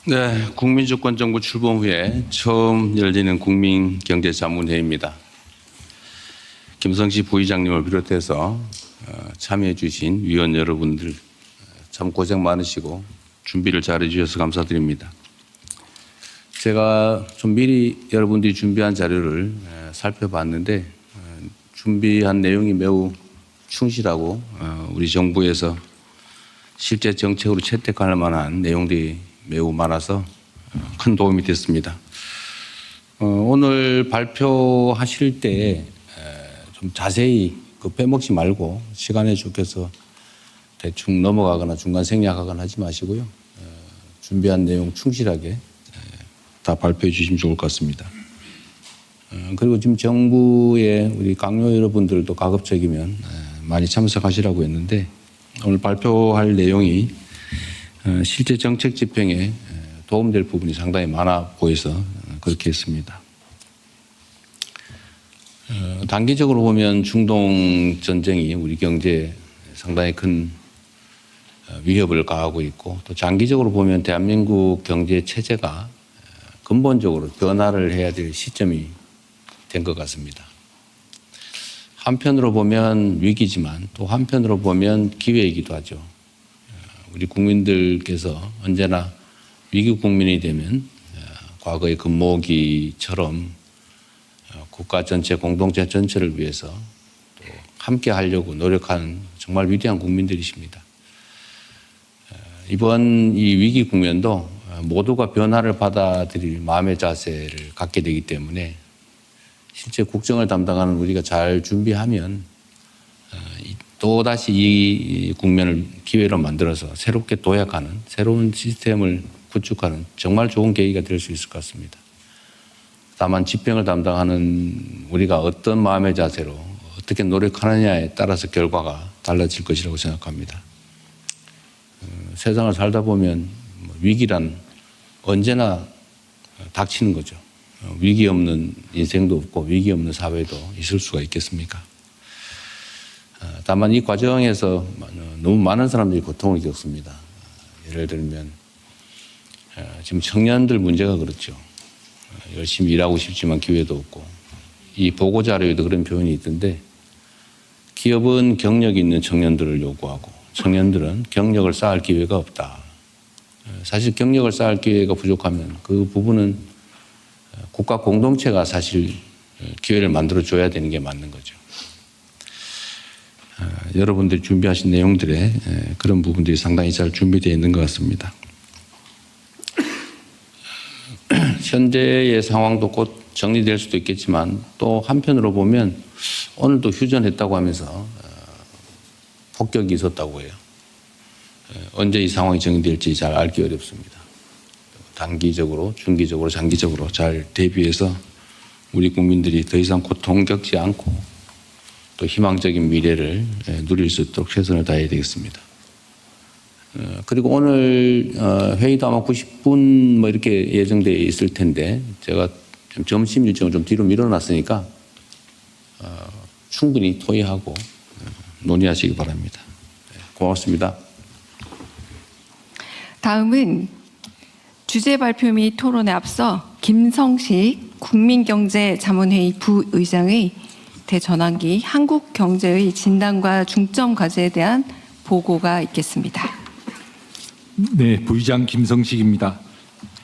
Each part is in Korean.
네, 국민주권정부 출범 후에 처음 열리는 국민경제자문회의입니다. 김성시 부의장님을 비롯해서 참여해 주신 위원 여러분들 참 고생 많으시고 준비를 잘해 주셔서 감사드립니다. 제가 좀 미리 여러분들이 준비한 자료를 살펴봤는데 준비한 내용이 매우 충실하고 우리 정부에서 실제 정책으로 채택할 만한 내용들이 매우 많아서 큰 도움이 됐습니다. 오늘 발표하실 때 좀 자세히 빼먹지 말고 시간에 쫓겨서 대충 넘어가거나 중간 생략하거나 하지 마시고요. 준비한 내용 충실하게 다 발표해 주시면 좋을 것 같습니다. 그리고 지금 정부의 우리 강요 여러분들도 가급적이면 많이 참석하시라고 했는데 오늘 발표할 내용이 실제 정책 집행에 도움될 부분이 상당히 많아 보여서 그렇게 했습니다. 단기적으로 보면 중동 전쟁이 우리 경제에 상당히 큰 위협을 가하고 있고 또 장기적으로 보면 대한민국 경제 체제가 근본적으로 변화를 해야 될 시점이 된 것 같습니다. 한편으로 보면 위기지만 또 한편으로 보면 기회이기도 하죠. 우리 국민들께서 언제나 위기 국민이 되면 과거의 금모기처럼 국가 전체, 공동체 전체를 위해서 또 함께 하려고 노력하는 정말 위대한 국민들이십니다. 이번 이 위기 국면도 모두가 변화를 받아들일 마음의 자세를 갖게 되기 때문에 실제 국정을 담당하는 우리가 잘 준비하면 또다시 이 국면을 기회로 만들어서 새롭게 도약하는 새로운 시스템을 구축하는 정말 좋은 계기가 될 수 있을 것 같습니다. 다만 집행을 담당하는 우리가 어떤 마음의 자세로 어떻게 노력하느냐에 따라서 결과가 달라질 것이라고 생각합니다. 세상을 살다 보면 위기란 언제나 닥치는 거죠. 위기 없는 인생도 없고 위기 없는 사회도 있을 수가 있겠습니까? 다만 이 과정에서 너무 많은 사람들이 고통을 겪습니다. 예를 들면 지금 청년들 문제가 그렇죠. 열심히 일하고 싶지만 기회도 없고 이 보고자료에도 그런 표현이 있던데 기업은 경력 있는 청년들을 요구하고 청년들은 경력을 쌓을 기회가 없다. 사실 경력을 쌓을 기회가 부족하면 그 부분은 국가 공동체가 사실 기회를 만들어줘야 되는 게 맞는 거죠. 여러분들이 준비하신 내용들에 그런 부분들이 상당히 잘 준비되어 있는 것 같습니다. 현재의 상황도 곧 정리될 수도 있겠지만 또 한편으로 보면 오늘도 휴전했다고 하면서 폭격이 있었다고 해요. 언제 이 상황이 정리될지 잘 알기 어렵습니다. 단기적으로, 중기적으로, 장기적으로 잘 대비해서 우리 국민들이 더 이상 고통 겪지 않고 또 희망적인 미래를 누릴 수 있도록 최선을 다해야 되겠습니다. 그리고 오늘 회의도 아마 90분 이렇게 예정되어 있을 텐데 제가 좀 점심 일정을 좀 뒤로 밀어놨으니까 충분히 토의하고 논의하시기 바랍니다. 고맙습니다. 다음은 주제 발표 및 토론에 앞서 김성식 국민경제자문회의 부의장의 대전환기 한국경제의 진단과 중점 과제에 대한 보고가 있겠습니다. 네, 부의장 김성식입니다.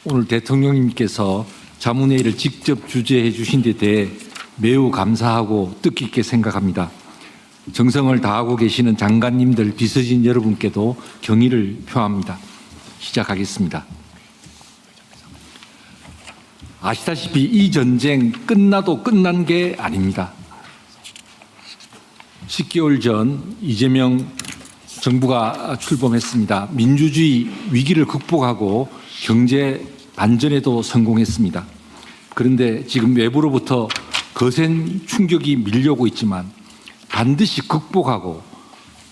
오늘 대통령님께서 자문회의를 직접 주재해 주신 데 대해 매우 감사하고 뜻깊게 생각합니다. 정성을 다하고 계시는 장관님들, 비서진 여러분께도 경의를 표합니다. 시작하겠습니다. 아시다시피 이 전쟁 끝나도 끝난 게 아닙니다. 10개월 전 이재명 정부가 출범했습니다. 민주주의 위기를 극복하고 경제 반전에도 성공했습니다. 그런데 지금 외부로부터 거센 충격이 밀려오고 있지만 반드시 극복하고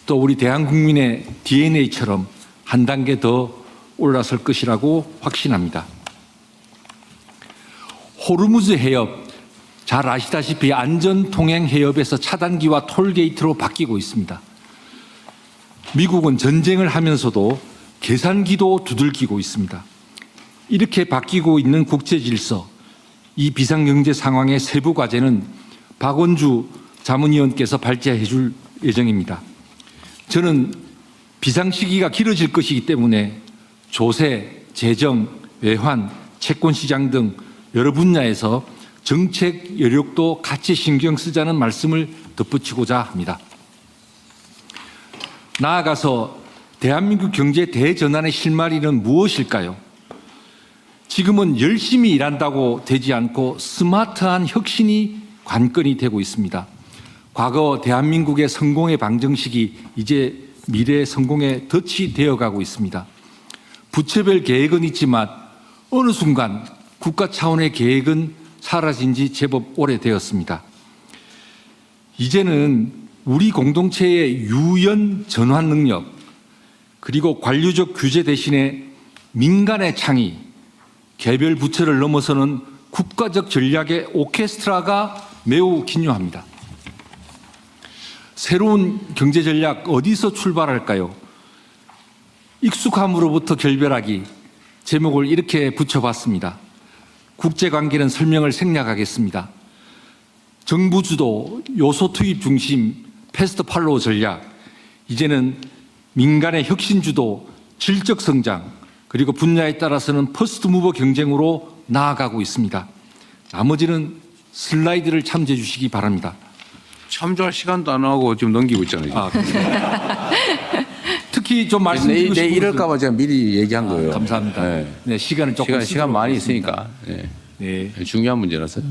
또 우리 대한국민의 DNA처럼 한 단계 더 올라설 것이라고 확신합니다. 호르무즈 해협, 잘 아시다시피 안전통행 해협에서 차단기와 톨게이트로 바뀌고 있습니다. 미국은 전쟁을 하면서도 계산기도 두들기고 있습니다. 이렇게 바뀌고 있는 국제 질서, 이 비상경제 상황의 세부 과제는 박원주 자문위원께서 발제해 줄 예정입니다. 저는 비상 시기가 길어질 것이기 때문에 조세, 재정, 외환, 채권 시장 등 여러 분야에서 정책 여력도 같이 신경 쓰자는 말씀을 덧붙이고자 합니다. 나아가서 대한민국 경제 대전환의 실마리는 무엇일까요? 지금은 열심히 일한다고 되지 않고 스마트한 혁신이 관건이 되고 있습니다. 과거 대한민국의 성공의 방정식이 이제 미래의 성공의 덫이 되어가고 있습니다. 부처별 계획은 있지만 어느 순간 국가 차원의 계획은 사라진 지 제법 오래되었습니다. 이제는 우리 공동체의 유연 전환 능력, 그리고 관료적 규제 대신에 민간의 창의, 개별 부처를 넘어서는 국가적 전략의 오케스트라가 매우 긴요합니다. 새로운 경제 전략 어디서 출발할까요? 익숙함으로부터 결별하기, 제목을 이렇게 붙여봤습니다. 국제관계는 설명을 생략하겠습니다. 정부 주도, 요소 투입 중심, 패스트 팔로우 전략, 이제는 민간의 혁신 주도, 질적 성장, 그리고 분야에 따라서는 퍼스트 무버 경쟁으로 나아가고 있습니다. 나머지는 슬라이드를 참조해 주시기 바랍니다. 참조할 시간도 안 하고 지금 넘기고 있잖아요. 특히 좀 말씀드리고 싶은 이럴까 봐 제가 미리 얘기한 거예요. 감사합니다. 네. 네, 시간을 조금 시간 많이 있습니다. 있으니까. 네. 네. 중요한 문제라서요.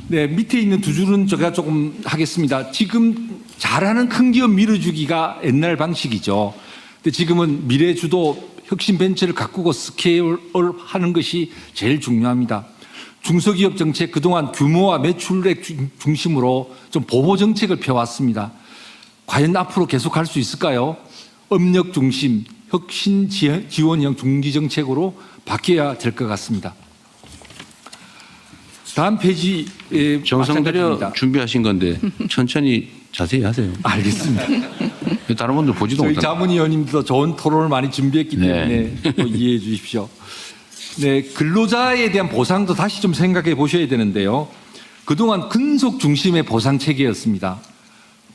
네, 밑에 있는 두 줄은 제가 조금 하겠습니다. 지금 잘하는 큰 기업 밀어주기가 옛날 방식이죠. 근데 지금은 미래 주도 혁신 벤처를 가꾸고 스케일하는 것이 제일 중요합니다. 중소기업 정책 그동안 규모와 매출액 중심으로 좀 보호 정책을 펴왔습니다. 과연 앞으로 계속할 수 있을까요? 업력 중심, 혁신 지원형 중기 정책으로 바뀌어야 될 것 같습니다. 다음 페이지 정성들여 준비하신 건데 천천히 자세히 하세요. 알겠습니다. 다른 분들 보지도 저희 못합니다. 자문위원님도 좋은 토론을 많이 준비했기 때문에 또 이해해 주십시오. 네, 근로자에 대한 보상도 다시 좀 생각해 보셔야 되는데요. 그동안 근속 중심의 보상 체계였습니다.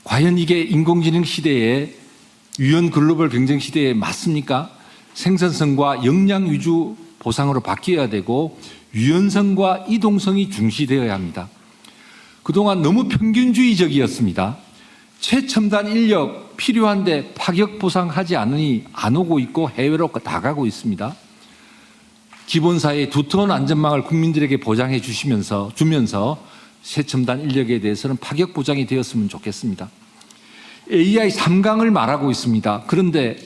과연 이게 인공지능 시대에 유연 글로벌 경쟁 시대에 맞습니까? 생산성과 역량 위주 보상으로 바뀌어야 되고 유연성과 이동성이 중시되어야 합니다. 그동안 너무 평균주의적이었습니다. 최첨단 인력 필요한데 파격 보상하지 않으니 안 오고 있고 해외로 나가고 있습니다. 기본사의 두터운 안전망을 국민들에게 보장해 주면서 최첨단 인력에 대해서는 파격 보장이 되었으면 좋겠습니다. AI 3강을 말하고 있습니다. 그런데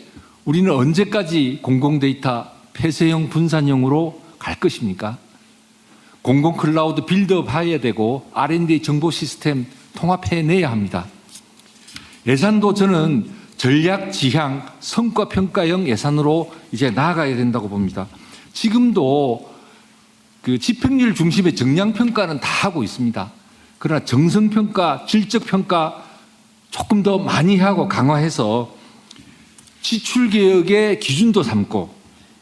우리는 언제까지 공공데이터 폐쇄형 분산형으로 갈 것입니까? 공공 클라우드 빌드업 해야 되고 R&D 정보 시스템 통합해내야 합니다. 예산도 저는 전략 지향 성과 평가형 예산으로 이제 나아가야 된다고 봅니다. 지금도 그 집행률 중심의 정량 평가는 다 하고 있습니다. 그러나 정성 평가, 질적 평가 조금 더 많이 하고 강화해서 지출 개혁의 기준도 삼고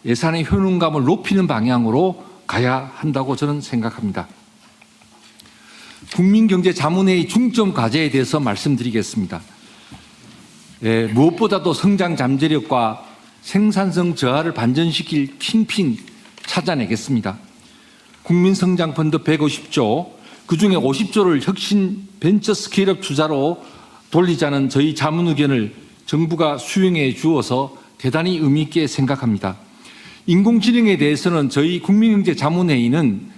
예산의 효능감을 높이는 방향으로 가야 한다고 저는 생각합니다. 국민경제자문회의 중점 과제에 대해서 말씀드리겠습니다. 무엇보다도 성장 잠재력과 생산성 저하를 반전시킬 킹핀 찾아내겠습니다. 국민성장펀드 150조, 그중에 50조를 혁신 벤처 스케일업 투자로 돌리자는 저희 자문 의견을 정부가 수용해 주어서 대단히 의미 있게 생각합니다. 인공지능에 대해서는 저희 국민경제자문회의는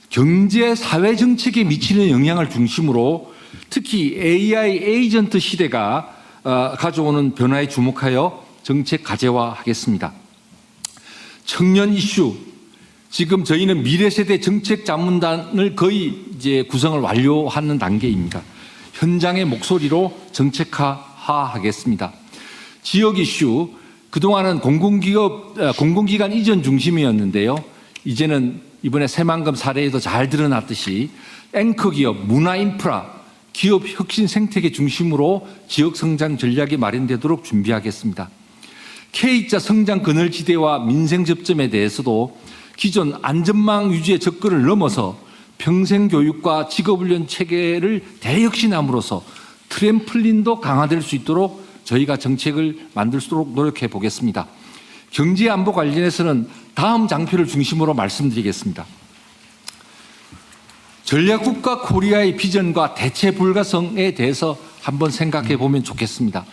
경제 사회 정책에 미치는 영향을 중심으로 특히 AI 에이전트 시대가 가져오는 변화에 주목하여 정책 가제화하겠습니다. 청년 이슈, 지금 저희는 미래세대 정책 자문단을 거의 이제 구성을 완료하는 단계입니다. 현장의 목소리로 정책화하겠습니다. 지역 이슈, 그동안은 공공기관 이전 중심이었는데요. 이제는 이번에 새만금 사례에도 잘 드러났듯이 앵커 기업, 문화 인프라, 기업 혁신 생태계 중심으로 지역 성장 전략이 마련되도록 준비하겠습니다. K자 성장 그늘지대와 민생 접점에 대해서도 기존 안전망 유지의 접근을 넘어서 평생교육과 직업훈련 체계를 대혁신함으로써 트램플린도 강화될 수 있도록 저희가 정책을 만들도록 노력해 보겠습니다. 경제 안보 관련해서는 다음 장표를 중심으로 말씀드리겠습니다. 전략국가 코리아의 비전과 대체 불가성에 대해서 한번 생각해 보면 좋겠습니다.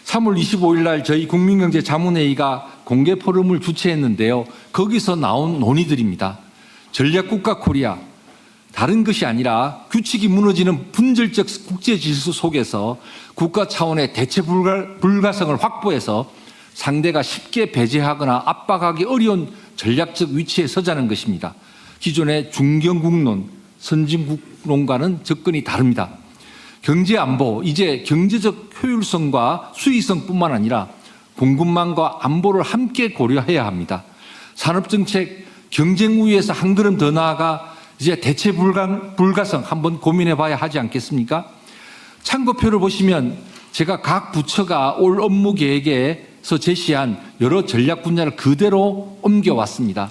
3월 25일 날 저희 국민경제자문회의가 공개 포럼을 주최했는데요. 거기서 나온 논의들입니다. 전략국가 코리아, 다른 것이 아니라 규칙이 무너지는 분절적 국제 질서 속에서 국가 차원의 대체 불가성을 확보해서 상대가 쉽게 배제하거나 압박하기 어려운 전략적 위치에 서자는 것입니다. 기존의 중견국론, 선진국론과는 접근이 다릅니다. 경제 안보, 이제 경제적 효율성과 수익성뿐만 아니라 공급망과 안보를 함께 고려해야 합니다. 산업정책, 경쟁 우위에서 한 걸음 더 나아가 이제 대체 불가성 한번 고민해 봐야 하지 않겠습니까? 참고표를 보시면 제가 각 부처가 올 업무 계획에서 제시한 여러 전략 분야를 그대로 옮겨왔습니다.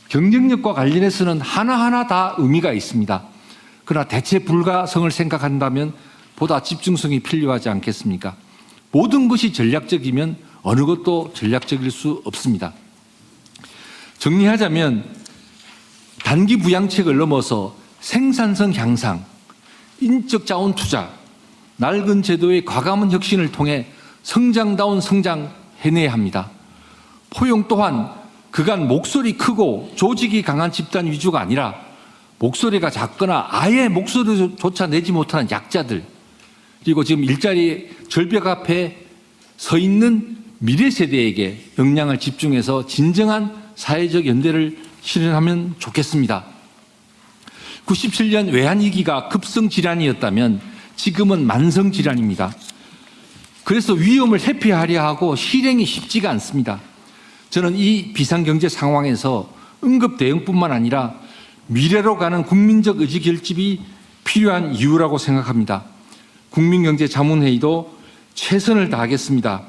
경쟁력과 관련해서는 하나하나 다 의미가 있습니다. 그러나 대체 불가성을 생각한다면 보다 집중성이 필요하지 않겠습니까? 모든 것이 전략적이면 어느 것도 전략적일 수 없습니다. 정리하자면 단기 부양책을 넘어서 생산성 향상, 인적 자원 투자, 낡은 제도의 과감한 혁신을 통해 성장다운 성장 해내야 합니다. 포용 또한 그간 목소리 크고 조직이 강한 집단 위주가 아니라 목소리가 작거나 아예 목소리조차 내지 못하는 약자들, 그리고 지금 일자리 절벽 앞에 서 있는 미래 세대에게 역량을 집중해서 진정한 사회적 연대를 실현하면 좋겠습니다. 97년 외환위기가 급성질환이었다면 지금은 만성질환입니다. 그래서 위험을 회피하려 하고 실행이 쉽지가 않습니다. 저는 이 비상경제 상황에서 응급 대응뿐만 아니라 미래로 가는 국민적 의지 결집이 필요한 이유라고 생각합니다. 국민경제자문회의도 최선을 다하겠습니다.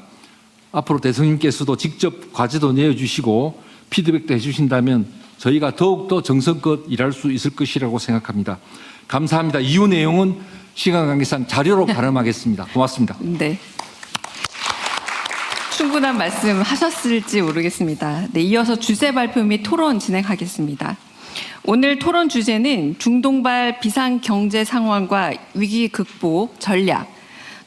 앞으로 대통령께서도 직접 과제도 내어주시고 피드백도 해주신다면 저희가 더욱더 정성껏 일할 수 있을 것이라고 생각합니다. 감사합니다. 이후 내용은 시간 관계상 자료로 발언하겠습니다. 고맙습니다. 네. 충분한 말씀 하셨을지 모르겠습니다. 네, 이어서 주제 발표 및 토론 진행하겠습니다. 오늘 토론 주제는 중동발 비상 경제 상황과 위기 극복 전략.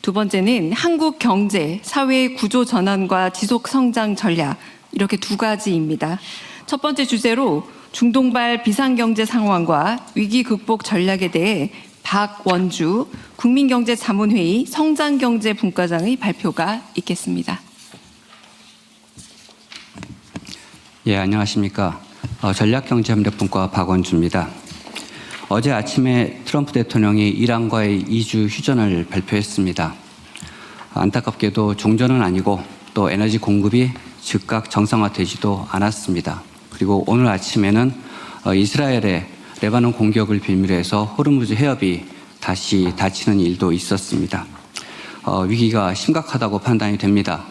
두 번째는 한국 경제, 사회 구조 전환과 지속 성장 전략. 이렇게 두 가지입니다. 첫 번째 주제로 중동발 비상 경제 상황과 위기 극복 전략에 대해 박원주 국민경제자문회의 성장경제분과장의 발표가 있겠습니다. 예, 안녕하십니까. 전략경제협력분과 박원주입니다. 어제 아침에 트럼프 대통령이 이란과의 2주 휴전을 발표했습니다. 안타깝게도 종전은 아니고 또 에너지 공급이 즉각 정상화되지도 않았습니다. 그리고 오늘 아침에는 이스라엘의 레바논 공격을 빌미로 해서 호르무즈 해협이 다시 닫히는 일도 있었습니다. 위기가 심각하다고 판단이 됩니다.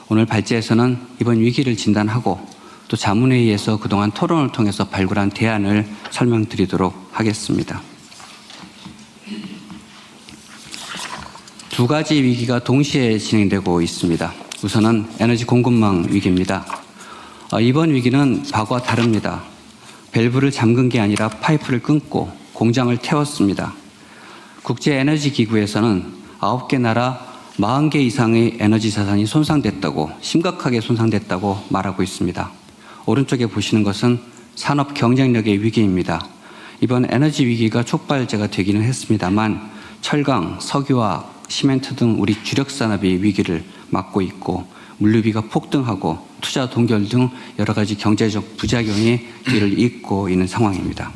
오늘 발제에서는 이번 위기를 진단하고 또 자문회의에서 그동안 토론을 통해서 발굴한 대안을 설명드리도록 하겠습니다. 두 가지 위기가 동시에 진행되고 있습니다. 우선은 에너지 공급망 위기입니다. 이번 위기는 과거와 다릅니다. 밸브를 잠근 게 아니라 파이프를 끊고 공장을 태웠습니다. 국제에너지기구에서는 9개 나라 40개 이상의 에너지 자산이 손상됐다고, 심각하게 손상됐다고 말하고 있습니다. 오른쪽에 보시는 것은 산업 경쟁력의 위기입니다. 이번 에너지 위기가 촉발제가 되기는 했습니다만 철강, 석유화학, 시멘트 등 우리 주력 산업이 위기를 맞고 있고 물류비가 폭등하고 투자 동결 등 여러 가지 경제적 부작용이 이를 잇고 있는 상황입니다.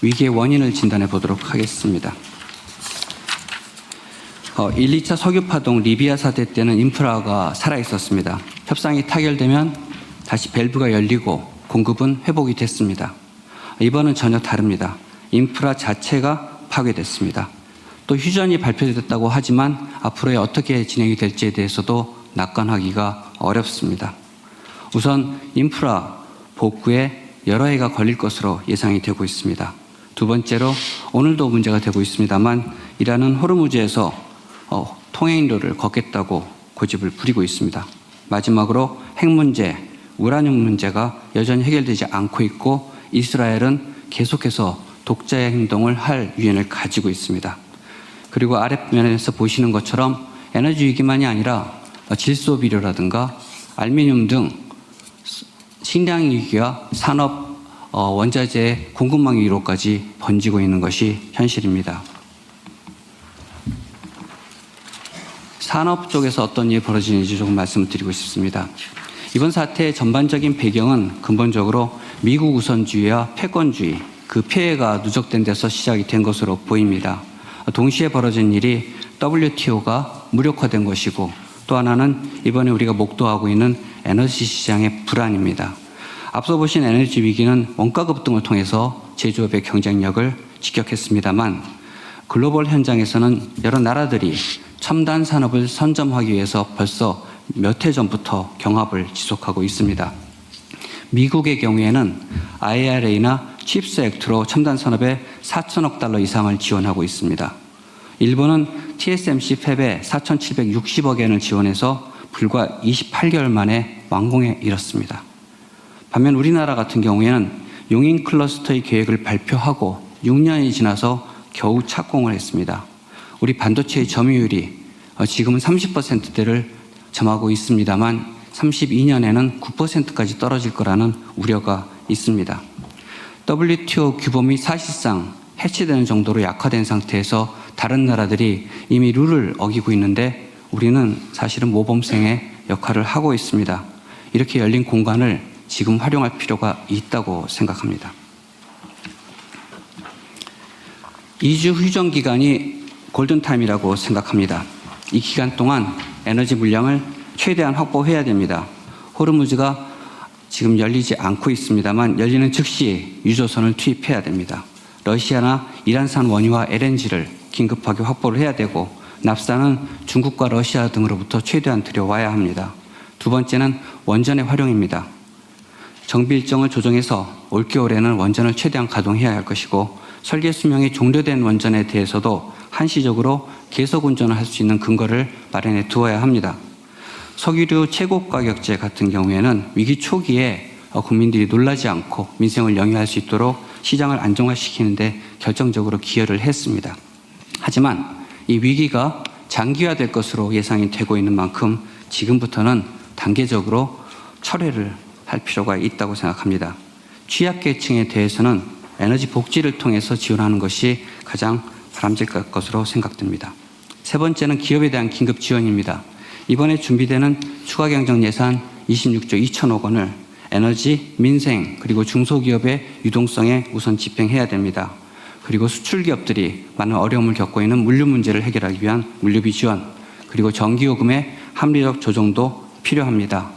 위기의 원인을 진단해 보도록 하겠습니다. 1, 2차 석유파동 리비아 사태 때는 인프라가 살아있었습니다. 협상이 타결되면 다시 밸브가 열리고 공급은 회복이 됐습니다. 이번은 전혀 다릅니다. 인프라 자체가 파괴됐습니다. 또 휴전이 발표됐다고 하지만 앞으로 어떻게 진행이 될지에 대해서도 낙관하기가 어렵습니다. 우선 인프라 복구에 여러 해가 걸릴 것으로 예상이 되고 있습니다. 두 번째로 오늘도 문제가 되고 있습니다만 이란은 호르무즈에서 통행로를 걷겠다고 고집을 부리고 있습니다. 마지막으로 핵 문제, 우라늄 문제가 여전히 해결되지 않고 있고 이스라엘은 계속해서 독자의 행동을 할 유인을 가지고 있습니다. 그리고 아랫면에서 보시는 것처럼 에너지 위기만이 아니라 질소 비료라든가 알루미늄 등 식량 위기와 산업 원자재 공급망 위로까지 번지고 있는 것이 현실입니다. 산업 쪽에서 어떤 일이 벌어지는지 조금 말씀드리고 싶습니다. 이번 사태의 전반적인 배경은 근본적으로 미국 우선주의와 패권주의, 그 폐해가 누적된 데서 시작이 된 것으로 보입니다. 동시에 벌어진 일이 WTO가 무력화된 것이고 또 하나는 이번에 우리가 목도하고 있는 에너지 시장의 불안입니다. 앞서 보신 에너지 위기는 원가 급등을 통해서 제조업의 경쟁력을 직격했습니다만 글로벌 현장에서는 여러 나라들이 첨단 산업을 선점하기 위해서 벌써 몇 해 전부터 경합을 지속하고 있습니다. 미국의 경우에는 IRA나 칩스 액트로 첨단 산업에 4천억 달러 이상을 지원하고 있습니다. 일본은 TSMC 팹에 4,760억 엔을 지원해서 불과 28개월 만에 완공에 이뤘습니다. 반면 우리나라 같은 경우에는 용인 클러스터의 계획을 발표하고 6년이 지나서 겨우 착공을 했습니다. 우리 반도체의 점유율이 지금은 30%대를 점하고 있습니다만 32년에는 9%까지 떨어질 거라는 우려가 있습니다. WTO 규범이 사실상 해체되는 정도로 약화된 상태에서 다른 나라들이 이미 룰을 어기고 있는데 우리는 사실은 모범생의 역할을 하고 있습니다. 이렇게 열린 공간을 지금 활용할 필요가 있다고 생각합니다. 2주 휴전 기간이 골든타임이라고 생각합니다. 이 기간 동안 에너지 물량을 최대한 확보해야 됩니다. 호르무즈가 지금 열리지 않고 있습니다만 열리는 즉시 유조선을 투입해야 됩니다. 러시아나 이란산 원유와 LNG를 긴급하게 확보를 해야 되고 납사는 중국과 러시아 등으로부터 최대한 들여와야 합니다. 두 번째는 원전의 활용입니다. 정비 일정을 조정해서 올겨울에는 원전을 최대한 가동해야 할 것이고 설계 수명이 종료된 원전에 대해서도 한시적으로 계속 운전을 할 수 있는 근거를 마련해 두어야 합니다. 석유류 최고가격제 같은 경우에는 위기 초기에 국민들이 놀라지 않고 민생을 영위할 수 있도록 시장을 안정화시키는 데 결정적으로 기여를 했습니다. 하지만 이 위기가 장기화될 것으로 예상이 되고 있는 만큼 지금부터는 단계적으로 철회를 할 필요가 있다고 생각합니다. 취약계층에 대해서는 에너지 복지를 통해서 지원하는 것이 가장 바람직할 것으로 생각됩니다. 세 번째는 기업에 대한 긴급 지원입니다. 이번에 준비되는 추가 경정 예산 26조 2천억 원을 에너지, 민생, 그리고 중소기업의 유동성에 우선 집행해야 됩니다. 그리고 수출기업들이 많은 어려움을 겪고 있는 물류 문제를 해결하기 위한 물류비 지원, 그리고 전기요금의 합리적 조정도 필요합니다.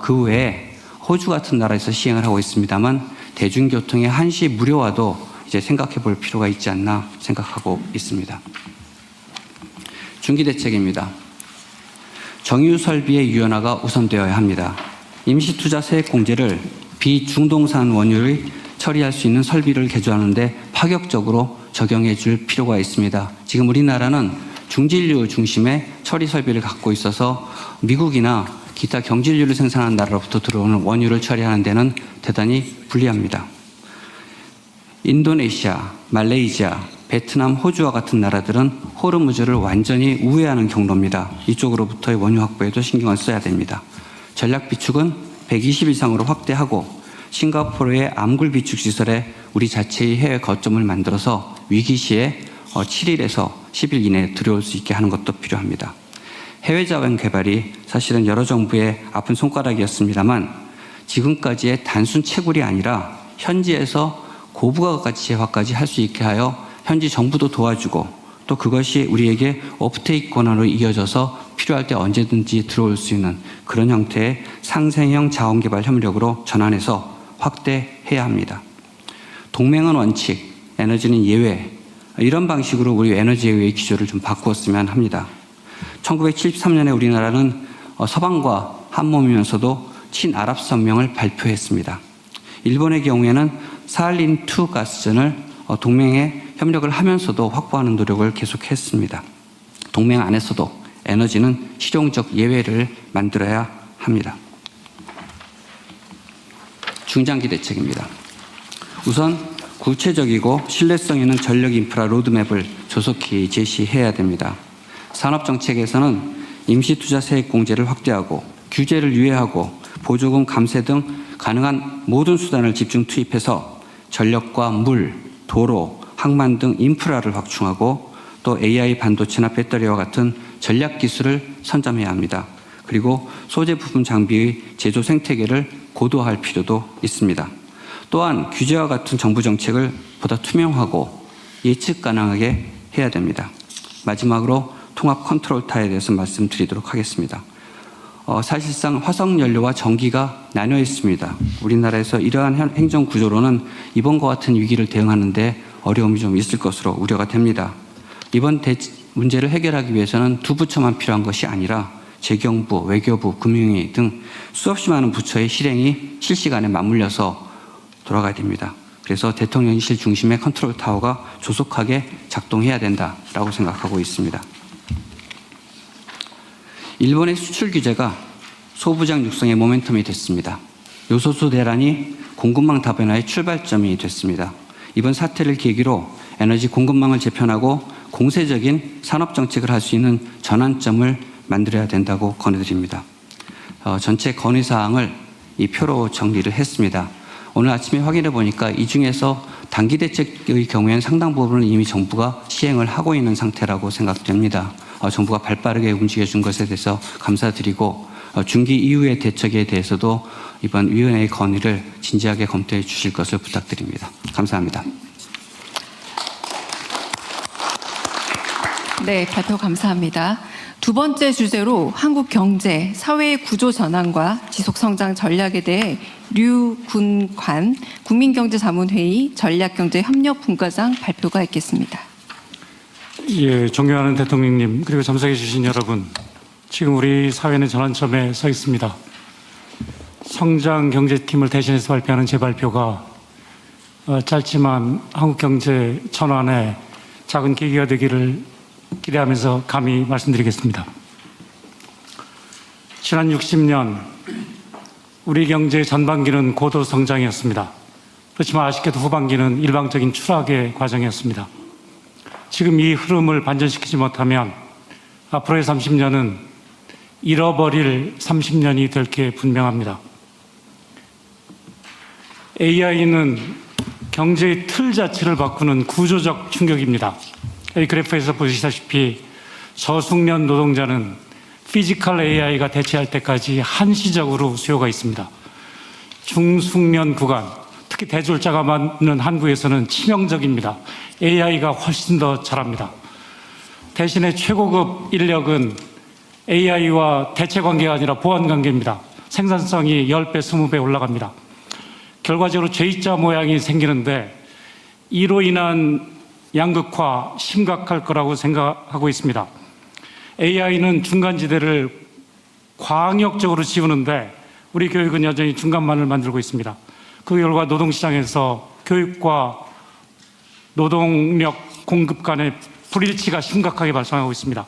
그 외에 호주 같은 나라에서 시행을 하고 있습니다만 대중교통의 한시 무료화도 이제 생각해 볼 필요가 있지 않나 생각하고 있습니다. 중기대책입니다. 정유 설비의 유연화가 우선되어야 합니다. 임시투자 세액공제를 비중동산 원유를 처리할 수 있는 설비를 개조하는 데 파격적으로 적용해 줄 필요가 있습니다. 지금 우리나라는 중진류 중심의 처리 설비를 갖고 있어서 미국이나 기타 경질유를 생산하는 나라로부터 들어오는 원유를 처리하는 데는 대단히 불리합니다. 인도네시아, 말레이시아, 베트남, 호주와 같은 나라들은 호르무즈를 완전히 우회하는 경로입니다. 이쪽으로부터의 원유 확보에도 신경을 써야 됩니다. 전략 비축은 120 이상으로 확대하고 싱가포르의 암굴 비축 시설에 우리 자체의 해외 거점을 만들어서 위기 시에 7일에서 10일 이내에 들어올 수 있게 하는 것도 필요합니다. 해외 자원 개발이 사실은 여러 정부의 아픈 손가락이었습니다만 지금까지의 단순 채굴이 아니라 현지에서 고부가가치화까지 할 수 있게 하여 현지 정부도 도와주고 또 그것이 우리에게 오프테이크 권한으로 이어져서 필요할 때 언제든지 들어올 수 있는 그런 형태의 상생형 자원개발 협력으로 전환해서 확대해야 합니다. 동맹은 원칙, 에너지는 예외, 이런 방식으로 우리 에너지 예외의 기조를 좀 바꾸었으면 합니다. 1973년에 우리나라는 서방과 한 몸이면서도 친아랍 성명을 발표했습니다. 일본의 경우에는 사할린2 가스전을 동맹에 협력을 하면서도 확보하는 노력을 계속했습니다. 동맹 안에서도 에너지는 실용적 예외를 만들어야 합니다. 중장기 대책입니다. 우선 구체적이고 신뢰성 있는 전력 인프라 로드맵을 조속히 제시해야 됩니다. 산업정책에서는 임시투자 세액공제를 확대하고 규제를 유예하고 보조금 감세 등 가능한 모든 수단을 집중 투입해서 전력과 물, 도로, 항만 등 인프라를 확충하고 또 AI 반도체나 배터리와 같은 전략 기술을 선점해야 합니다. 그리고 소재 부품 장비의 제조 생태계를 고도화할 필요도 있습니다. 또한 규제와 같은 정부 정책을 보다 투명하고 예측 가능하게 해야 됩니다. 마지막으로 통합 컨트롤 타워에 대해서 말씀드리도록 하겠습니다. 사실상 화석연료와 전기가 나뉘어 있습니다. 우리나라에서 이러한 행정 구조로는 이번과 같은 위기를 대응하는 데 어려움이 좀 있을 것으로 우려가 됩니다. 이번 문제를 해결하기 위해서는 두 부처만 필요한 것이 아니라 재경부, 외교부, 금융위 등 수없이 많은 부처의 실행이 실시간에 맞물려서 돌아가야 됩니다. 그래서 대통령실 중심의 컨트롤 타워가 조속하게 작동해야 된다라고 생각하고 있습니다. 일본의 수출 규제가 소부장 육성의 모멘텀이 됐습니다. 요소수 대란이 공급망 다변화의 출발점이 됐습니다. 이번 사태를 계기로 에너지 공급망을 재편하고 공세적인 산업정책을 할 수 있는 전환점을 만들어야 된다고 권해드립니다. 전체 건의사항을 이 표로 정리를 했습니다. 오늘 아침에 확인해 보니까 이 중에서 단기 대책의 경우에는 상당 부분은 이미 정부가 시행을 하고 있는 상태라고 생각됩니다. 정부가 발빠르게 움직여준 것에 대해서 감사드리고 중기 이후의 대책에 대해서도 이번 위원회의 건의를 진지하게 검토해 주실 것을 부탁드립니다. 감사합니다. 네, 발표 감사합니다. 두 번째 주제로 한국 경제, 사회 구조 전환과 지속 성장 전략에 대해 류군관 국민경제자문회의 전략경제협력분과장 발표가 있겠습니다. 예, 존경하는 대통령님 그리고 참석해 주신 여러분, 지금 우리 사회는 전환점에 서 있습니다. 성장경제팀을 대신해서 발표하는 제 발표가 짧지만 한국 경제 전환에 작은 계기가 되기를 기대하면서 감히 말씀드리겠습니다. 지난 60년 우리 경제의 전반기는 고도 성장이었습니다. 그렇지만 아쉽게도 후반기는 일방적인 추락의 과정이었습니다. 지금 이 흐름을 반전시키지 못하면 앞으로의 30년은 잃어버릴 30년이 될 게 분명합니다. AI는 경제의 틀 자체를 바꾸는 구조적 충격입니다. 이 그래프에서 보시다시피 저숙련 노동자는 피지컬 AI가 대체할 때까지 한시적으로 수요가 있습니다. 중숙련 구간, 특히 대졸자가 많은 한국에서는 치명적입니다. AI가 훨씬 더 잘합니다. 대신에 최고급 인력은 AI와 대체 관계가 아니라 보완 관계입니다. 생산성이 10배, 20배 올라갑니다. 결과적으로 J자 모양이 생기는데 이로 인한 양극화 심각할 거라고 생각하고 있습니다. AI는 중간지대를 광역적으로 지우는데 우리 교육은 여전히 중간만을 만들고 있습니다. 그 결과 노동시장에서 교육과 노동력 공급 간의 불일치가 심각하게 발생하고 있습니다.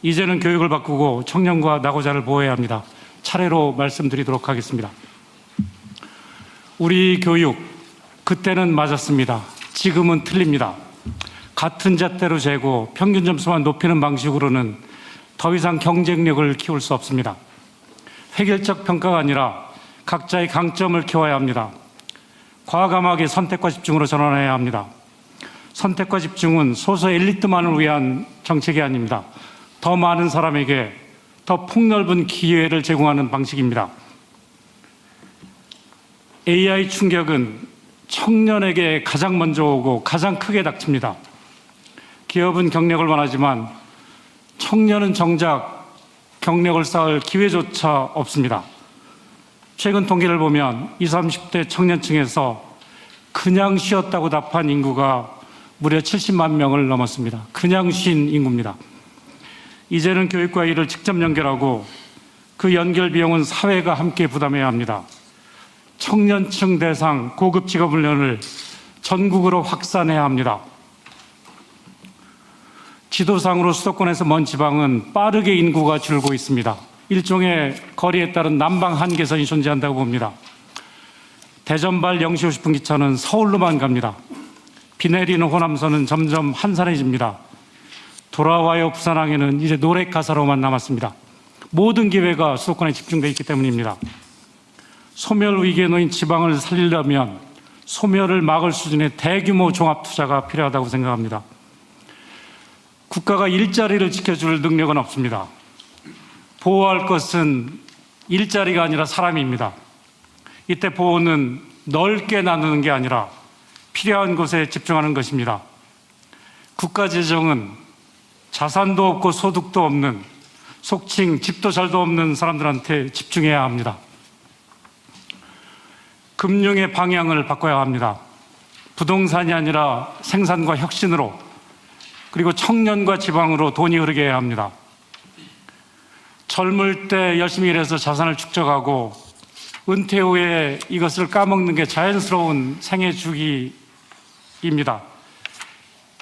이제는 교육을 바꾸고 청년과 낙오자를 보호해야 합니다. 차례로 말씀드리도록 하겠습니다. 우리 교육, 그때는 맞았습니다. 지금은 틀립니다. 같은 잣대로 재고 평균 점수만 높이는 방식으로는 더 이상 경쟁력을 키울 수 없습니다. 획일적 평가가 아니라 각자의 강점을 키워야 합니다. 과감하게 선택과 집중으로 전환해야 합니다. 선택과 집중은 소수 엘리트만을 위한 정책이 아닙니다. 더 많은 사람에게 더 폭넓은 기회를 제공하는 방식입니다. AI 충격은 청년에게 가장 먼저 오고 가장 크게 닥칩니다. 기업은 경력을 원하지만 청년은 정작 경력을 쌓을 기회조차 없습니다. 최근 통계를 보면 20, 30대 청년층에서 그냥 쉬었다고 답한 인구가 무려 70만 명을 넘었습니다. 그냥 쉰 인구입니다. 이제는 교육과 일을 직접 연결하고 그 연결 비용은 사회가 함께 부담해야 합니다. 청년층 대상 고급 직업 훈련을 전국으로 확산해야 합니다. 지도상으로 수도권에서 먼 지방은 빠르게 인구가 줄고 있습니다. 일종의 거리에 따른 난방 한계선이 존재한다고 봅니다. 대전발 0시 50분 기차는 서울로만 갑니다. 비 내리는 호남선은 점점 한산해집니다. 돌아와요 부산항에는 이제 노래 가사로만 남았습니다. 모든 기회가 수도권에 집중되어 있기 때문입니다. 소멸 위기에 놓인 지방을 살리려면 소멸을 막을 수준의 대규모 종합 투자가 필요하다고 생각합니다. 국가가 일자리를 지켜줄 능력은 없습니다. 보호할 것은 일자리가 아니라 사람입니다. 이때 보호는 넓게 나누는 게 아니라 필요한 곳에 집중하는 것입니다. 국가 재정은 자산도 없고 소득도 없는, 속칭 집도 잘도 없는 사람들한테 집중해야 합니다. 금융의 방향을 바꿔야 합니다. 부동산이 아니라 생산과 혁신으로, 그리고 청년과 지방으로 돈이 흐르게 해야 합니다. 젊을 때 열심히 일해서 자산을 축적하고 은퇴 후에 이것을 까먹는 게 자연스러운 생애 주기입니다.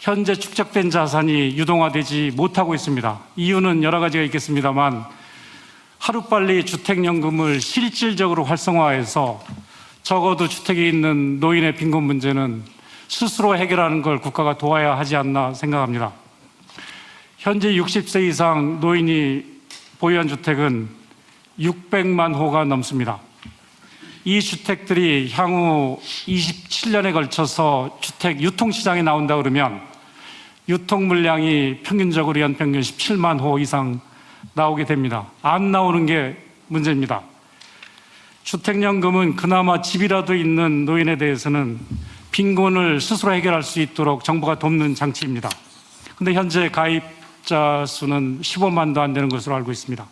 현재 축적된 자산이 유동화되지 못하고 있습니다. 이유는 여러 가지가 있겠습니다만, 하루빨리 주택연금을 실질적으로 활성화해서 적어도 주택에 있는 노인의 빈곤 문제는 스스로 해결하는 걸 국가가 도와야 하지 않나 생각합니다. 현재 60세 이상 노인이 보유한 주택은 600만 호가 넘습니다. 이 주택들이 향후 27년에 걸쳐서 주택 유통시장에 나온다 그러면 유통 물량이 평균적으로 연평균 17만 호 이상 나오게 됩니다. 안 나오는 게 문제입니다. 주택연금은 그나마 집이라도 있는 노인에 대해서는 빈곤을 스스로 해결할 수 있도록 정부가 돕는 장치입니다. 그런데 현재 가입자 수는 15만도 안 되는 것으로 알고 있습니다.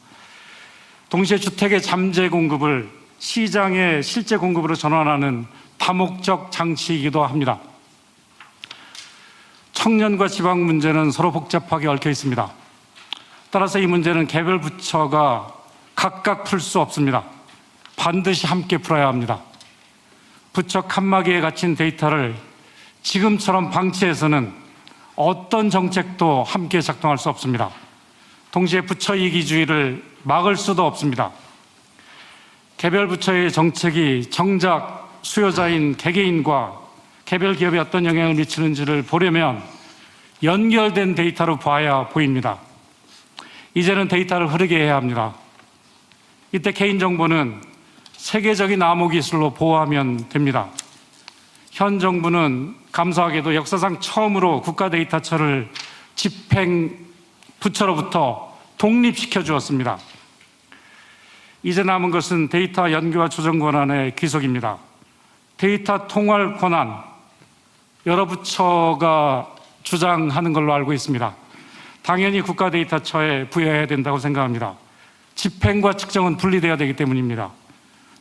동시에 주택의 잠재 공급을 시장의 실제 공급으로 전환하는 다목적 장치이기도 합니다. 청년과 지방 문제는 서로 복잡하게 얽혀 있습니다. 따라서 이 문제는 개별 부처가 각각 풀 수 없습니다. 반드시 함께 풀어야 합니다. 부처 칸막이에 갇힌 데이터를 지금처럼 방치해서는 어떤 정책도 함께 작동할 수 없습니다. 동시에 부처 이기주의를 막을 수도 없습니다. 개별 부처의 정책이 정작 수요자인 개개인과 개별 기업에 어떤 영향을 미치는지를 보려면 연결된 데이터로 봐야 보입니다. 이제는 데이터를 흐르게 해야 합니다. 이때 개인정보는 세계적인 암호기술로 보호하면 됩니다. 현 정부는 감사하게도 역사상 처음으로 국가데이터처를 집행부처로부터 독립시켜 주었습니다. 이제 남은 것은 데이터 연구와 조정 권한의 귀속입니다. 데이터 통할 권한, 여러 부처가 주장하는 걸로 알고 있습니다. 당연히 국가데이터처에 부여해야 된다고 생각합니다. 집행과 측정은 분리되어야 되기 때문입니다.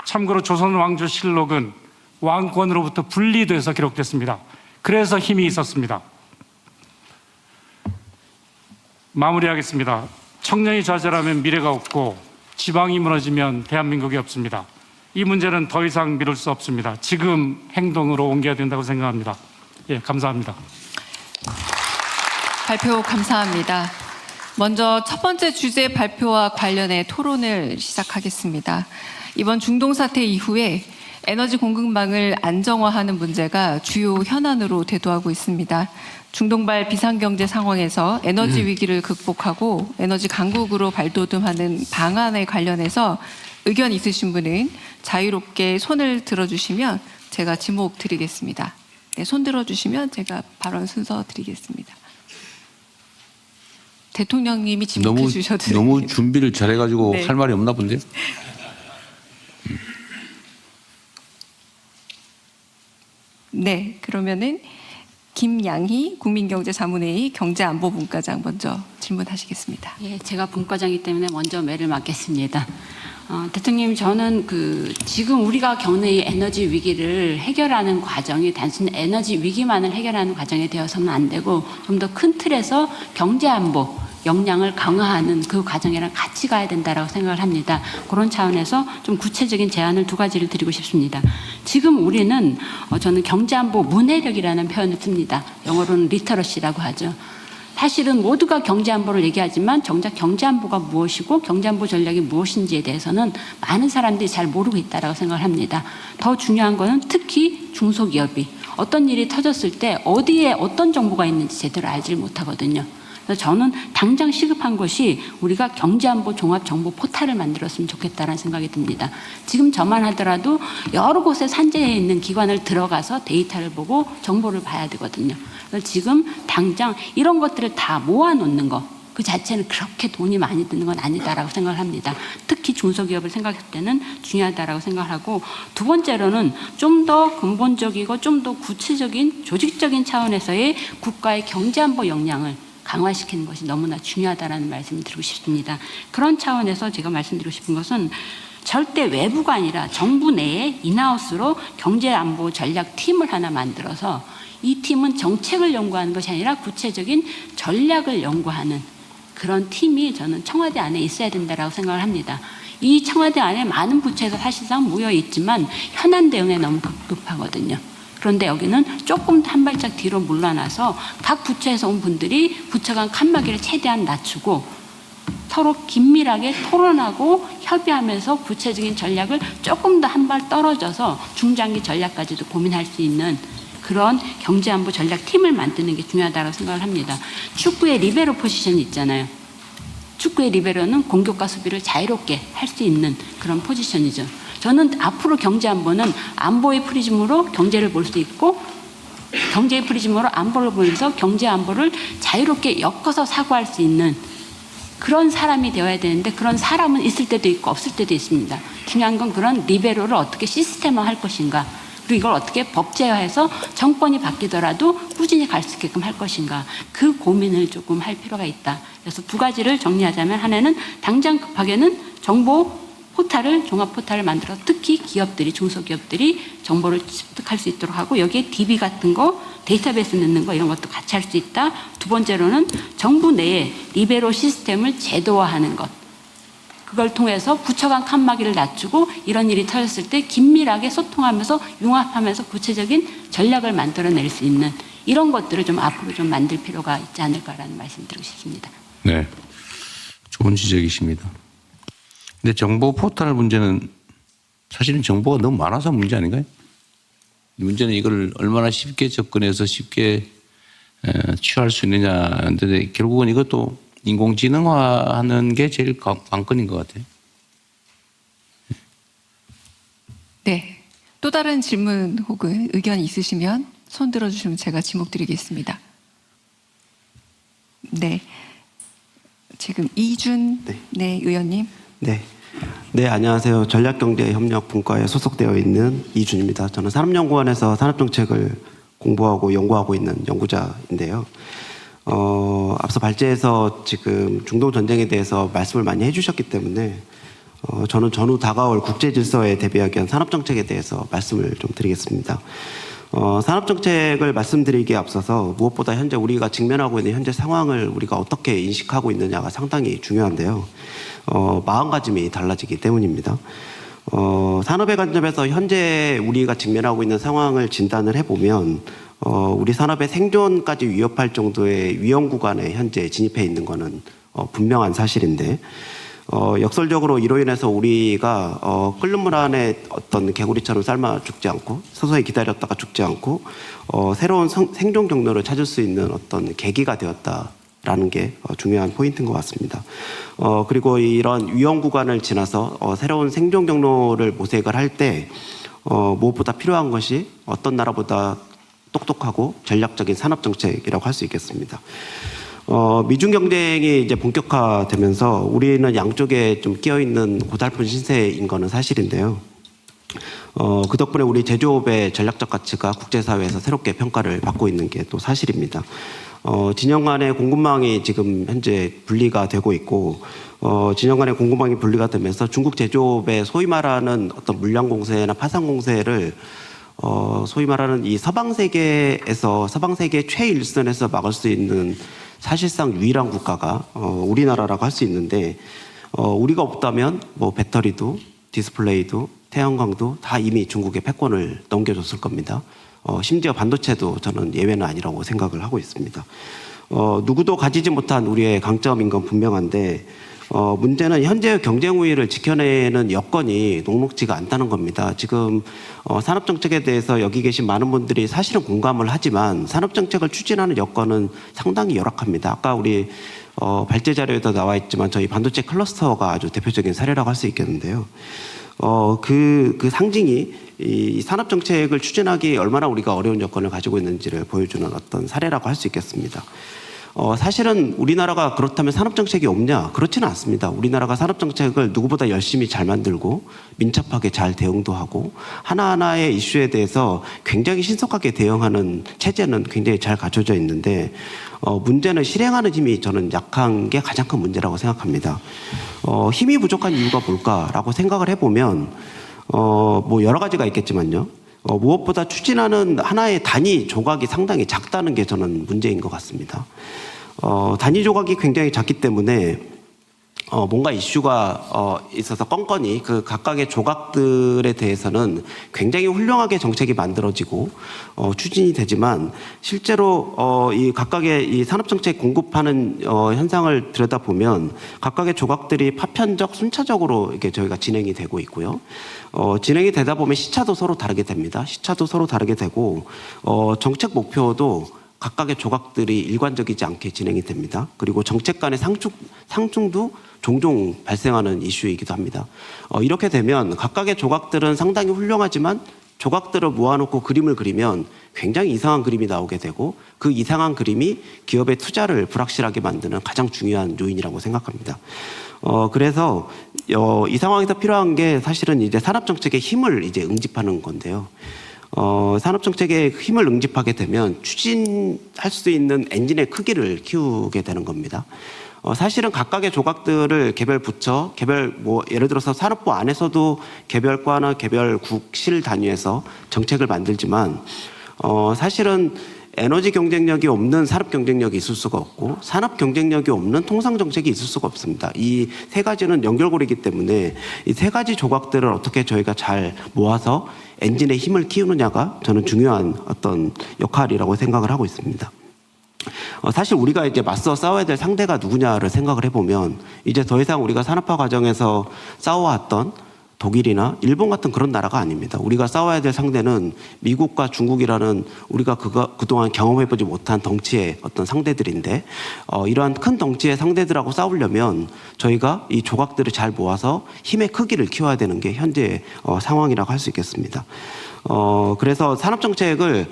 참고로 조선왕조실록은 왕권으로부터 분리돼서 기록됐습니다. 그래서 힘이 있었습니다. 마무리하겠습니다. 청년이 좌절하면 미래가 없고 지방이 무너지면 대한민국이 없습니다. 이 문제는 더 이상 미룰 수 없습니다. 지금 행동으로 옮겨야 된다고 생각합니다. 예, 감사합니다. 발표 감사합니다. 먼저 첫 번째 주제 발표와 관련해 토론을 시작하겠습니다. 이번 중동 사태 이후에 에너지 공급망을 안정화하는 문제가 주요 현안으로 대두하고 있습니다. 중동발 비상경제 상황에서 에너지 위기를 극복하고 에너지 강국으로 발돋움하는 방안에 관련해서 의견 있으신 분은 자유롭게 손을 들어주시면 제가 지목 드리겠습니다. 네, 손 들어주시면 제가 발언 순서 드리겠습니다. 대통령님이 지목해 주셔도 너무 됩니다. 준비를 잘해가지고 네. 할 말이 없나 본데요? 네, 그러면은 김양희 국민경제자문회의 경제안보분과장 먼저 질문하시겠습니다. 예, 제가 분과장이기 때문에 먼저 매를 맡겠습니다. 대통령님, 저는 지금 우리가 겪는 이 에너지 위기를 해결하는 과정이 단순히 에너지 위기만을 해결하는 과정이 되어서는 안 되고 좀 더 큰 틀에서 경제 안보, 역량을 강화하는 그 과정이랑 같이 가야 된다라고 생각을 합니다. 그런 차원에서 좀 구체적인 제안을 두 가지를 드리고 싶습니다. 지금 우리는 저는 경제안보 문해력이라는 표현을 씁니다. 영어로는 리터러시라고 하죠. 사실은 모두가 경제안보를 얘기하지만 정작 경제안보가 무엇이고 경제안보 전략이 무엇인지에 대해서는 많은 사람들이 잘 모르고 있다고 생각을 합니다. 더 중요한 거는 특히 중소기업이 어떤 일이 터졌을 때 어디에 어떤 정보가 있는지 제대로 알지 못하거든요. 그래서 저는 당장 시급한 것이 우리가 경제안보 종합정보 포탈을 만들었으면 좋겠다는 생각이 듭니다. 지금 저만 하더라도 여러 곳에 산재해 있는 기관을 들어가서 데이터를 보고 정보를 봐야 되거든요. 그래서 지금 당장 이런 것들을 다 모아놓는 거, 그 자체는 그렇게 돈이 많이 드는 건 아니다라고 생각을 합니다. 특히 중소기업을 생각할 때는 중요하다라고 생각을 하고, 두 번째로는 좀 더 근본적이고 좀 더 구체적인 조직적인 차원에서의 국가의 경제안보 역량을 강화시키는 것이 너무나 중요하다는 말씀을 드리고 싶습니다. 그런 차원에서 제가 말씀드리고 싶은 것은 절대 외부가 아니라 정부 내에 인하우스로 경제안보 전략팀을 하나 만들어서 이 팀은 정책을 연구하는 것이 아니라 구체적인 전략을 연구하는 그런 팀이 저는 청와대 안에 있어야 된다고 생각을 합니다. 이 청와대 안에 많은 부처에서 사실상 모여 있지만 현안 대응에 너무 급급하거든요. 그런데 여기는 조금 한 발짝 뒤로 물러나서 각 부처에서 온 분들이 부처 간 칸막이를 최대한 낮추고 서로 긴밀하게 토론하고 협의하면서 구체적인 전략을 조금 더 한 발 떨어져서 중장기 전략까지도 고민할 수 있는 그런 경제안보 전략팀을 만드는 게 중요하다고 생각을 합니다. 축구의 리베로 포지션이 있잖아요. 축구의 리베로는 공격과 수비를 자유롭게 할 수 있는 그런 포지션이죠. 저는 앞으로 경제안보는 안보의 프리즘으로 경제를 볼 수 있고 경제의 프리즘으로 안보를 보면서 경제안보를 자유롭게 엮어서 사고할 수 있는 그런 사람이 되어야 되는데 그런 사람은 있을 때도 있고 없을 때도 있습니다. 중요한 건 그런 리베로를 어떻게 시스템화할 것인가, 그리고 이걸 어떻게 법제화해서 정권이 바뀌더라도 꾸준히 갈 수 있게끔 할 것인가, 그 고민을 조금 할 필요가 있다. 그래서 두 가지를 정리하자면, 하나는 당장 급하게는 정보 포탈을, 종합 포탈을 만들어 특히 기업들이, 중소기업들이 정보를 습득할 수 있도록 하고, 여기에 DB 같은 거, 데이터베이스 넣는 거 이런 것도 같이 할 수 있다. 두 번째로는 정부 내에 리베로 시스템을 제도화하는 것, 그걸 통해서 부처 간 칸막이를 낮추고 이런 일이 터졌을 때 긴밀하게 소통하면서 융합하면서 구체적인 전략을 만들어낼 수 있는 이런 것들을 좀 앞으로 좀 만들 필요가 있지 않을까라는 말씀 드리고 싶습니다. 네, 좋은 지적이십니다. 근데 정보 포털 문제는 사실은 정보가 너무 많아서 문제 아닌가요? 문제는 이걸 얼마나 쉽게 접근해서 쉽게 취할 수 있느냐인데, 결국은 이것도 인공지능화하는 게 제일 관건인 것 같아요. 네. 또 다른 질문 혹은 의견 있으시면 손 들어주시면 제가 지목 드리겠습니다. 네. 지금 이준 네, 의원님. 네, 안녕하세요. 전략경제협력분과에 소속되어 있는 이준입니다. 저는 산업연구원에서 산업정책을 공부하고 연구하고 있는 연구자인데요. 앞서 발제에서 지금 중동 전쟁에 대해서 말씀을 많이 해주셨기 때문에 저는 전후 다가올 국제 질서에 대비하기 위한 산업정책에 대해서 말씀을 좀 드리겠습니다. 산업정책을 말씀드리기에 앞서서 무엇보다 현재 우리가 직면하고 있는 현재 상황을 우리가 어떻게 인식하고 있느냐가 상당히 중요한데요. 마음가짐이 달라지기 때문입니다. 산업의 관점에서 현재 우리가 직면하고 있는 상황을 진단을 해보면 우리 산업의 생존까지 위협할 정도의 위험 구간에 현재 진입해 있는 것은 분명한 사실인데, 역설적으로 이로 인해서 우리가 끓는 물 안에 어떤 개구리처럼 삶아 죽지 않고 서서히 기다렸다가 죽지 않고 새로운 생존 경로를 찾을 수 있는 어떤 계기가 되었다라는 게 중요한 포인트인 것 같습니다. 그리고 이런 위험 구간을 지나서 새로운 생존 경로를 모색을 할 때 무엇보다 필요한 것이 어떤 나라보다 똑똑하고 전략적인 산업 정책이라고 할 수 있겠습니다. 미중 경쟁이 이제 본격화되면서 우리는 양쪽에 좀 끼어 있는 고달픈 신세인 거는 사실인데요. 그 덕분에 우리 제조업의 전략적 가치가 국제사회에서 새롭게 평가를 받고 있는 게 또 사실입니다. 진영 간의 공급망이 지금 현재 분리가 되고 있고, 진영 간의 공급망이 분리가 되면서 중국 제조업의 소위 말하는 어떤 물량 공세나 파산 공세를 소위 말하는 이 서방 세계 최일선에서 막을 수 있는 사실상 유일한 국가가 우리나라라고 할 수 있는데, 우리가 없다면 뭐 배터리도 디스플레이도 태양광도 다 이미 중국의 패권을 넘겨줬을 겁니다. 심지어 반도체도 저는 예외는 아니라고 생각을 하고 있습니다. 누구도 가지지 못한 우리의 강점인 건 분명한데, 문제는 현재의 경쟁 우위를 지켜내는 여건이 녹록지가 않다는 겁니다. 지금 산업정책에 대해서 여기 계신 많은 분들이 사실은 공감을 하지만 산업정책을 추진하는 여건은 상당히 열악합니다. 아까 우리 발제 자료에도 나와 있지만 저희 반도체 클러스터가 아주 대표적인 사례라고 할 수 있겠는데요. 그 상징이 이 산업정책을 추진하기 얼마나 우리가 어려운 여건을 가지고 있는지를 보여주는 어떤 사례라고 할 수 있겠습니다. 사실은 우리나라가 그렇다면 산업정책이 없냐? 그렇지는 않습니다. 우리나라가 산업정책을 누구보다 열심히 잘 만들고 민첩하게 잘 대응도 하고 하나하나의 이슈에 대해서 굉장히 신속하게 대응하는 체제는 굉장히 잘 갖춰져 있는데, 문제는 실행하는 힘이 저는 약한 게 가장 큰 문제라고 생각합니다. 힘이 부족한 이유가 뭘까라고 생각을 해보면 뭐 여러 가지가 있겠지만요. 무엇보다 추진하는 하나의 단위 조각이 상당히 작다는 게 저는 문제인 것 같습니다. 단위 조각이 굉장히 작기 때문에 뭔가 이슈가 있어서 건건이 그 각각의 조각들에 대해서는 굉장히 훌륭하게 정책이 만들어지고 추진이 되지만, 실제로 이 각각의 이 산업정책 공급하는 현상을 들여다보면 각각의 조각들이 파편적 순차적으로 이렇게 저희가 진행이 되고 있고요. 진행이 되다 보면 시차도 서로 다르게 됩니다. 시차도 서로 다르게 되고 정책 목표도 각각의 조각들이 일관적이지 않게 진행이 됩니다. 그리고 정책 간의 상충도 종종 발생하는 이슈이기도 합니다. 이렇게 되면 각각의 조각들은 상당히 훌륭하지만 조각들을 모아놓고 그림을 그리면 굉장히 이상한 그림이 나오게 되고, 그 이상한 그림이 기업의 투자를 불확실하게 만드는 가장 중요한 요인이라고 생각합니다. 그래서 이 상황에서 필요한 게 사실은 이제 산업정책의 힘을 이제 응집하는 건데요. 산업정책의 힘을 응집하게 되면 추진할 수 있는 엔진의 크기를 키우게 되는 겁니다. 사실은 각각의 조각들을 개별 부처, 예를 들어서 산업부 안에서도 개별과나 개별국실 단위에서 정책을 만들지만, 사실은 에너지 경쟁력이 없는 산업 경쟁력이 있을 수가 없고, 산업 경쟁력이 없는 통상 정책이 있을 수가 없습니다. 이 세 가지는 연결고리이기 때문에 이 세 가지 조각들을 어떻게 저희가 잘 모아서 엔진의 힘을 키우느냐가 저는 중요한 어떤 역할이라고 생각을 하고 있습니다. 사실 우리가 이제 맞서 싸워야 될 상대가 누구냐를 생각을 해보면, 이제 더 이상 우리가 산업화 과정에서 싸워왔던 독일이나 일본 같은 그런 나라가 아닙니다. 우리가 싸워야 될 상대는 미국과 중국이라는 우리가 그동안 경험해보지 못한 덩치의 어떤 상대들인데, 이러한 큰 덩치의 상대들하고 싸우려면 저희가 이 조각들을 잘 모아서 힘의 크기를 키워야 되는 게 현재 상황이라고 할 수 있겠습니다. 그래서 산업정책을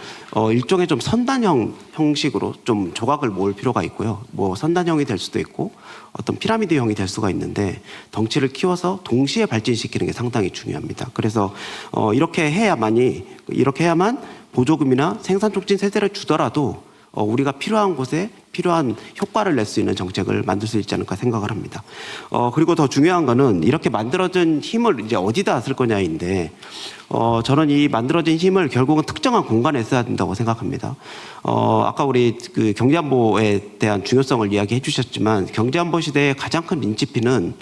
일종의 좀 선단형 형식으로 좀 조각을 모을 필요가 있고요. 뭐 선단형이 될 수도 있고 어떤 피라미드형이 될 수가 있는데, 덩치를 키워서 동시에 발전시키는 게 상당히 중요합니다. 그래서 이렇게 해야만 보조금이나 생산 촉진 세제를 주더라도 우리가 필요한 곳에 필요한 효과를 낼 수 있는 정책을 만들 수 있지 않을까 생각을 합니다. 그리고 더 중요한 거는 이렇게 만들어진 힘을 이제 어디다 쓸 거냐인데, 저는 이 만들어진 힘을 결국은 특정한 공간에 써야 된다고 생각합니다. 아까 우리 그 경제안보에 대한 중요성을 이야기해 주셨지만, 경제안보 시대의 가장 큰 민치피는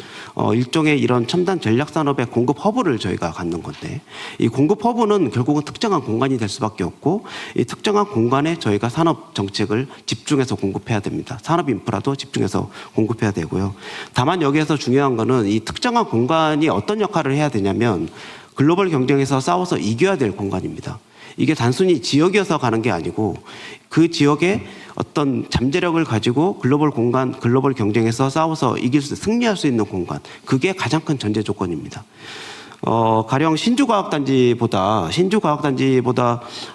일종의 이런 첨단 전략산업의 공급 허브를 저희가 갖는 건데, 이 공급 허브는 결국은 특정한 공간이 될 수밖에 없고, 이 특정한 공간에 저희가 산업 정책을 집중해서 공급해야 됩니다. 산업 인프라도 집중해서 공급해야 되고요. 다만 여기에서 중요한 거는 이 특정한 공간이 어떤 역할을 해야 되냐면, 글로벌 경쟁에서 싸워서 이겨야 될 공간입니다. 이게 단순히 지역이어서 가는 게 아니고 그 지역에 어떤 잠재력을 가지고 글로벌 경쟁에서 싸워서 승리할 수 있는 공간, 그게 가장 큰 전제 조건입니다. 가령 신주과학단지보다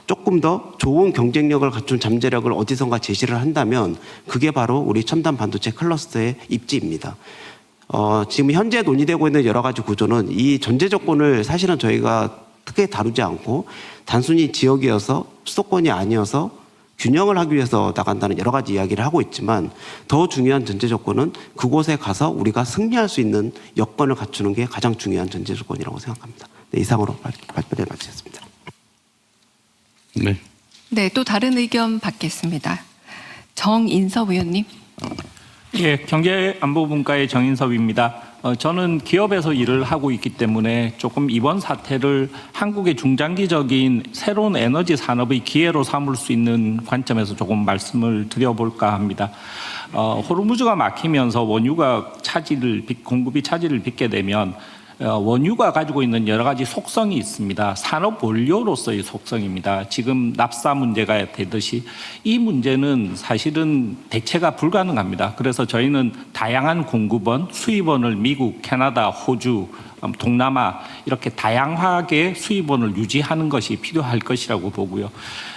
조금 더 좋은 경쟁력을 갖춘 잠재력을 어디선가 제시를 한다면 그게 바로 우리 첨단 반도체 클러스터의 입지입니다. 지금 현재 논의되고 있는 여러 가지 구조는 이 전제 조건을 사실은 저희가 크게 다루지 않고 단순히 지역이어서 수도권이 아니어서 균형을 하기 위해서 나간다는 여러 가지 이야기를 하고 있지만, 더 중요한 전제 조건은 그곳에 가서 우리가 승리할 수 있는 여건을 갖추는 게 가장 중요한 전제 조건이라고 생각합니다. 네, 이상으로 발표를 마치겠습니다. 네. 네, 또 다른 의견 받겠습니다. 정인섭 의원님. 예, 경제안보분과의 정인섭입니다. 저는 기업에서 일을 하고 있기 때문에 조금 이번 사태를 한국의 중장기적인 새로운 에너지 산업의 기회로 삼을 수 있는 관점에서 조금 말씀을 드려볼까 합니다. 호르무즈가 막히면서 원유가 공급이 차질을 빚게 되면 원유가 가지고 있는 여러 가지 속성이 있습니다. 산업 원료로서의 속성입니다. 지금 납사 문제가 되듯이 이 문제는 사실은 대체가 불가능합니다. 그래서 저희는 다양한 공급원, 수입원을 미국, 캐나다, 호주, 동남아 이렇게 다양하게 수입원을 유지하는 것이 필요할 것이라고 보고요.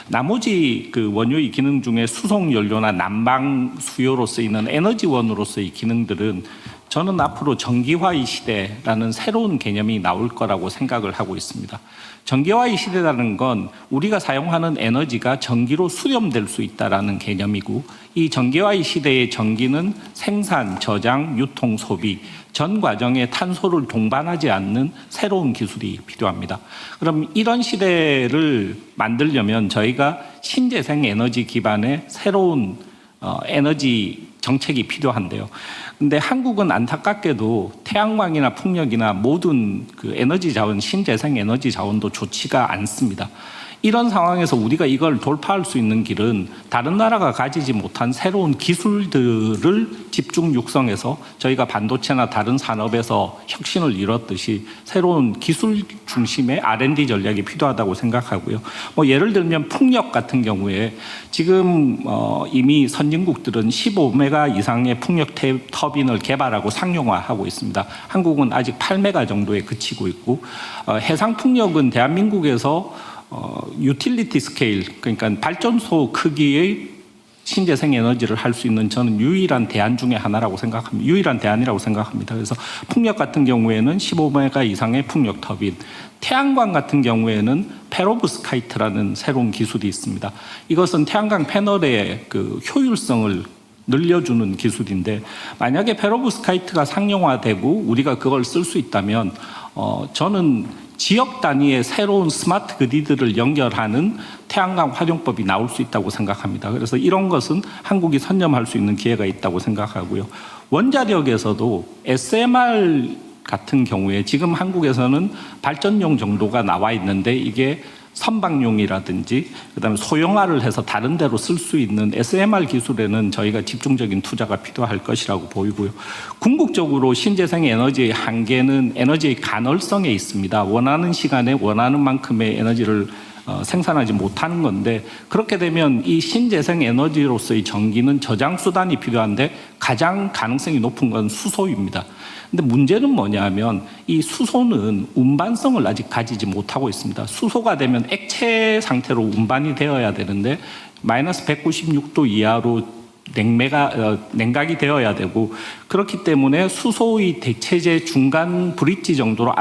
나머지 그 원유의 기능 중에 수송 연료나 난방 수요로 쓰이는 에너지원으로서의 기능들은 저는 앞으로 전기화의 시대라는 새로운 개념이 나올 거라고 생각을 하고 있습니다. 전기화의 시대라는 건 우리가 사용하는 에너지가 전기로 수렴될 수 있다는 개념이고, 이 전기화의 시대의 전기는 생산, 저장, 유통, 소비 전 과정에 탄소를 동반하지 않는 새로운 기술이 필요합니다. 그럼 이런 시대를 만들려면 저희가 신재생 에너지 기반의 새로운 에너지 정책이 필요한데요. 근데 한국은 안타깝게도 태양광이나 풍력이나 모든 그 에너지 자원, 신재생 에너지 자원도 좋지가 않습니다. 이런 상황에서 우리가 이걸 돌파할 수 있는 길은 다른 나라가 가지지 못한 새로운 기술들을 집중 육성해서 저희가 반도체나 다른 산업에서 혁신을 이뤘듯이 새로운 기술 중심의 R&D 전략이 필요하다고 생각하고요. 예를 들면 풍력 같은 경우에 지금 이미 선진국들은 15메가 이상의 풍력 터빈을 개발하고 상용화하고 있습니다. 한국은 아직 8메가 정도에 그치고 있고, 해상 풍력은 대한민국에서 유틸리티 스케일, 그러니까 발전소 크기의 신재생 에너지를 할 수 있는 저는 유일한 대안 중에 하나라고 생각합니다. 유일한 대안이라고 생각합니다. 그래서 풍력 같은 경우에는 15메가 이상의 풍력 터빈, 태양광 같은 경우에는 페로브스카이트라는 새로운 기술이 있습니다. 이것은 태양광 패널의 그 효율성을 늘려주는 기술인데, 만약에 페로브스카이트가 상용화되고 우리가 그걸 쓸 수 있다면 저는 지역 단위의 새로운 스마트 그리드를 연결하는 태양광 활용법이 나올 수 있다고 생각합니다. 그래서 이런 것은 한국이 선점할 수 있는 기회가 있다고 생각하고요. 원자력에서도 SMR 같은 경우에 지금 한국에서는 발전용 정도가 나와 있는데, 이게 선박용이라든지 그다음에 소형화를 해서 다른 데로 쓸 수 있는 SMR 기술에는 저희가 집중적인 투자가 필요할 것이라고 보이고요. 궁극적으로 신재생 에너지의 한계는 에너지의 간헐성에 있습니다. 원하는 시간에 원하는 만큼의 에너지를 생산하지 못하는 건데, 그렇게 되면 이 신재생 에너지로서의 전기는 저장 수단이 필요한데 가장 가능성이 높은 건 수소입니다. 근데 문제는 뭐냐면 이 수소는 운반성을 아직 가지지 못하고 있습니다. 수소가 되면 액체 상태로 운반이 되어야 되는데 마이너스 196도 이하로 냉각이 되어야 되고, 그렇기 때문에 수소의 대체제 중간 브릿지 정도로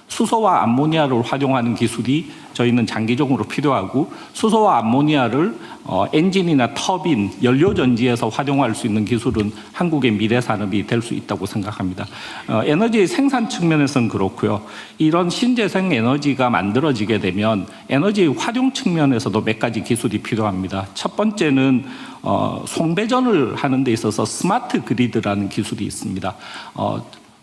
수소와 암모니아를 활용하는 기술이 저희는 장기적으로 필요하고, 수소와 암모니아를 엔진이나 터빈, 연료전지에서 활용할 수 있는 기술은 한국의 미래 산업이 될 수 있다고 생각합니다. 에너지 생산 측면에서는 그렇고요. 이런 신재생 에너지가 만들어지게 되면 에너지 활용 측면에서도 몇 가지 기술이 필요합니다. 첫 번째는 송배전을 하는 데 있어서 스마트 그리드라는 기술이 있습니다.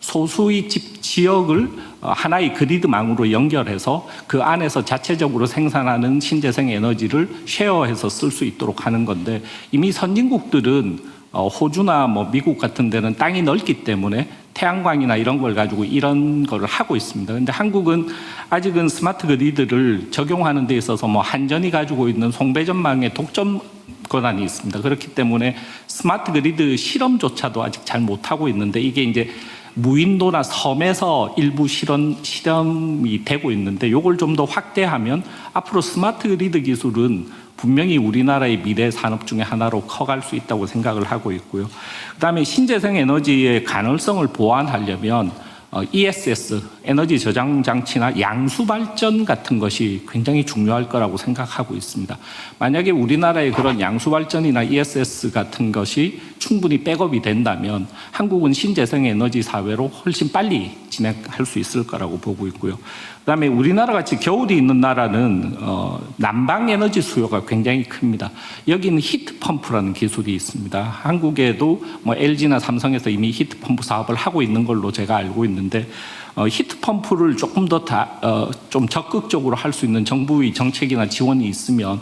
소수의 지역을 하나의 그리드망으로 연결해서 그 안에서 자체적으로 생산하는 신재생 에너지를 쉐어해서 쓸 수 있도록 하는 건데, 이미 선진국들은 호주나 미국 같은 데는 땅이 넓기 때문에 태양광이나 이런 걸 가지고 이런 걸 하고 있습니다. 그런데 한국은 아직은 스마트 그리드를 적용하는 데 있어서 한전이 가지고 있는 송배전망의 독점 권한이 있습니다. 그렇기 때문에 스마트 그리드 실험조차도 아직 잘 못하고 있는데, 이게 이제 무인도나 섬에서 일부 실험이 되고 있는데, 이걸 좀 더 확대하면 앞으로 스마트 그리드 기술은 분명히 우리나라의 미래 산업 중에 하나로 커갈 수 있다고 생각을 하고 있고요. 그다음에 신재생 에너지의 가능성을 보완하려면 ESS, 에너지 저장 장치나 양수 발전 같은 것이 굉장히 중요할 거라고 생각하고 있습니다. 만약에 우리나라에 그런 양수 발전이나 ESS 같은 것이 충분히 백업이 된다면 한국은 신재생 에너지 사회로 훨씬 빨리 진행할 수 있을 거라고 보고 있고요. 그다음에 우리나라 같이 겨울이 있는 나라는 난방 에너지 수요가 굉장히 큽니다. 여기는 히트 펌프라는 기술이 있습니다. 한국에도 뭐 LG나 삼성에서 이미 히트 펌프 사업을 하고 있는 걸로 제가 알고 있는데 히트 펌프를 조금 더 좀 적극적으로 할 수 있는 정부의 정책이나 지원이 있으면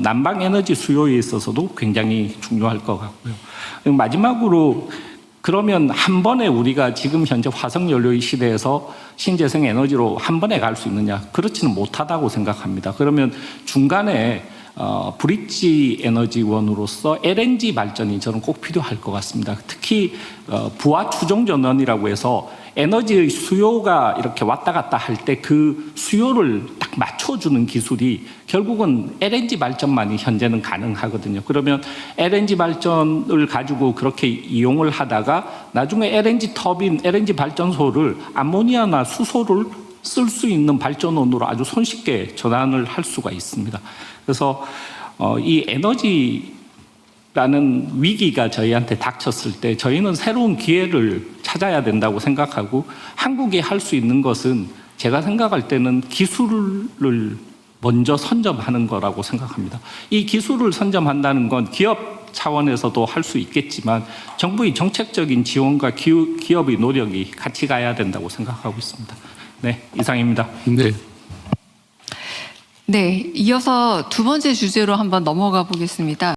난방 에너지 수요에 있어서도 굉장히 중요할 것 같고요. 그리고 마지막으로 그러면 한 번에 우리가 지금 현재 화석연료의 시대에서 신재생 에너지로 한 번에 갈 수 있느냐? 그렇지는 못하다고 생각합니다. 그러면 중간에 브릿지 에너지원으로서 LNG 발전이 저는 꼭 필요할 것 같습니다. 특히 부하 추종 전원이라고 해서 에너지의 수요가 이렇게 왔다 갔다 할 때 그 수요를 딱 맞춰주는 기술이 결국은 LNG 발전만이 현재는 가능하거든요. 그러면 LNG 발전을 가지고 그렇게 이용을 하다가 나중에 LNG 터빈, LNG 발전소를 아모니아나 수소를 쓸 수 있는 발전원으로 아주 손쉽게 전환을 할 수가 있습니다. 그래서 이 에너지라는 위기가 저희한테 닥쳤을 때 저희는 새로운 기회를 찾아야 된다고 생각하고 한국이 할 수 있는 것은 제가 생각할 때는 기술을 먼저 선점하는 거라고 생각합니다. 이 기술을 선점한다는 건 기업 차원에서도 할 수 있겠지만 정부의 정책적인 지원과 기업의 노력이 같이 가야 된다고 생각하고 있습니다. 네, 이상입니다. 네. 네, 이어서 두 번째 주제로 한번 넘어가 보겠습니다.